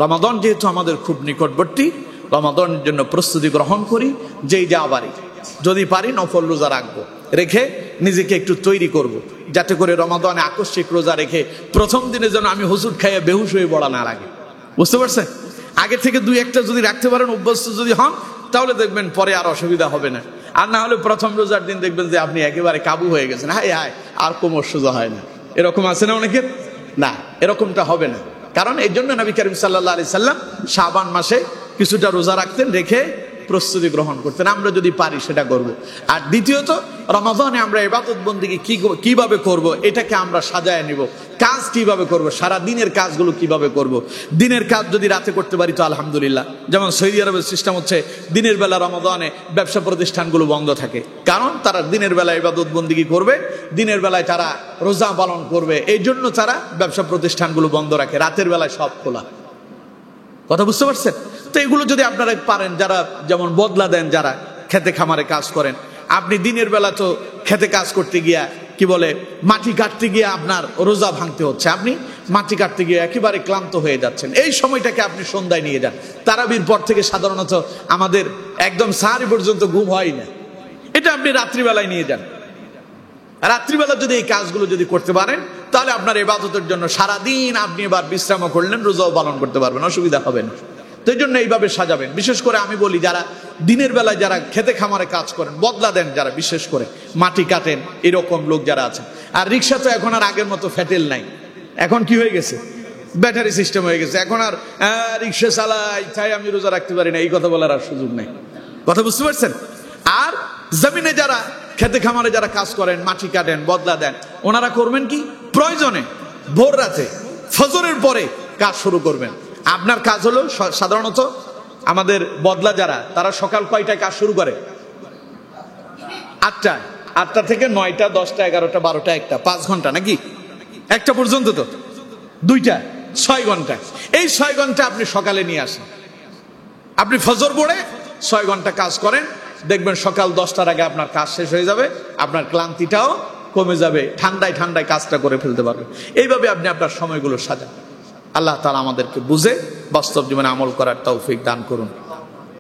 রমাদান যেহেতু আমাদের খুব নিকটবর্তী, রমাদানের জন্য প্রস্তুতি গ্রহণ করি। যেই যা বাড়ি যদি পারি নফল রোজা রাখবো, রেখে নিজেকে একটু তৈরি করব, যাতে করে রমাদানে আকস্মিক রোজা রেখে প্রথম দিনে যেন আমি হুজুর খাইয়ে বেহুশ হয়ে পড়া না লাগে। বুঝতে পারছেন? আগে থেকে 2-1টা যদি রাখতে পারেন, অভ্যস্ত যদি হন, তাহলে দেখবেন পরে আর অসুবিধা হবে না। আর না হলে প্রথম রোজার দিন দেখবেন যে আপনি একেবারে কাবু হয়ে গেছেন, হায় হায় আর কোমর সোজা হয় না। এরকম আছে না অনেকের? না, এরকমটা হবে না। কারণ এই জন্য নবী করিম সাল্লাল্লাহু আলাইহি সাল্লাম শাবান মাসে কিছুটা রোজা রাখতেন, রেখে প্রস্তুতি গ্রহণ করতেন। আমরা যদি পারি সেটা করব। আর দ্বিতীয়ত, রমাদানে আমরা ইবাদত বন্দেগী কিভাবে করব, এটাকে আমরা সাজায় নিব। কাজ কিভাবে করব, সারা দিনের কাজগুলো কিভাবে করব। দিনের কাজ যদি রাতে করতে পারি তো আলহামদুলিল্লাহ। যেমন সৌদি আরবের সিস্টেম হচ্ছে, দিনের বেলা রমাদানে ব্যবসা প্রতিষ্ঠানগুলো বন্ধ থাকে, কারণ তারা দিনের বেলা ইবাদত বন্দেগী করবে, দিনের বেলায় তারা রোজা পালন করবে, এই জন্য তারা ব্যবসা প্রতিষ্ঠানগুলো বন্ধ রাখে, রাতের বেলায় সব খোলা। কথা বুঝতে পারছেন? তো এগুলো যদি আপনারা পারেন, যারা যেমন বদলা দেন, যারা খেতে খামারে কাজ করেন, আপনি দিনের বেলা তো খেতে কাজ করতে গিয়া কি বলে মাটি কাটতে গিয়ে আপনার রোজা ভাঙতে হচ্ছে, আপনি মাটি কাটতে গিয়ে একেবারে ক্লান্ত হয়ে যাচ্ছেন, এই সময়টাকে আপনি সন্ধ্যায় নিয়ে যান। তারাবির পর থেকে সাধারণত আমাদের একদম সাহারি পর্যন্ত ঘুম হয় না, এটা আপনি রাত্রিবেলায় নিয়ে যান। রাত্রিবেলা যদি এই কাজগুলো যদি করতে পারেন, তাহলে আপনার ইবাদতের জন্য সারাদিন আপনি এবার বিশ্রামও করলেন, রোজাও পালন করতে পারবেন, অসুবিধা হবে না। তো এই জন্য এইভাবে সাজাবেন। বিশেষ করে আমি বলি, যারা দিনের বেলায় যারা খেতে খামারে কাজ করেন, বদলা দেন যারা, বিশেষ করে মাটি কাটেন, এরকম লোক যারা আছেন। আর রিক্সা তো এখন আর আগের মতো ফ্যাটেল নাই, এখন কি হয়ে গেছে, ব্যাটারি সিস্টেম হয়ে গেছে। এখন আর রিক্সা চালাই তাই আমি রোজা রাখতে পারি না, এই কথা বলার আর সুযোগ নেই। কথা বুঝতে পারছেন? আর জমিনে যারা খেতে খামারে যারা কাজ করেন, মাটি কাটেন, বদলা দেন, ওনারা করবেন কি, প্রয়োজনে ভোর রাতে ফজরের পরে কাজ শুরু করবেন। আপনার কাজ হলো সাধারণত আমাদের বদলা যারা, তারা সকাল কয়টায় কাজ শুরু করে? 8টায়। 8টা থেকে 9টা, 10টা, 11টা, 12টা, 1টা, 5 ঘন্টা নাকি? 1টা পর্যন্ত তো 2টা, 6 ঘন্টা। এই 6 ঘন্টা আপনি সকালে নিয়ে আসেন। আপনি ফজর পড়ে 6 ঘন্টা কাজ করেন, দেখবেন সকাল 10টার আগে আপনার কাজ শেষ হয়ে যাবে, আপনার ক্লান্তিটাও কমে যাবে, ঠান্ডায় ঠান্ডায় কাজটা করে ফেলতে পারবেন। এইভাবে আপনি আপনার সময়গুলো সাজান। আল্লাহ তাআলা আমাদেরকে বুঝে বাস্তব জীবনে আমল করার তৌফিক দান করুন।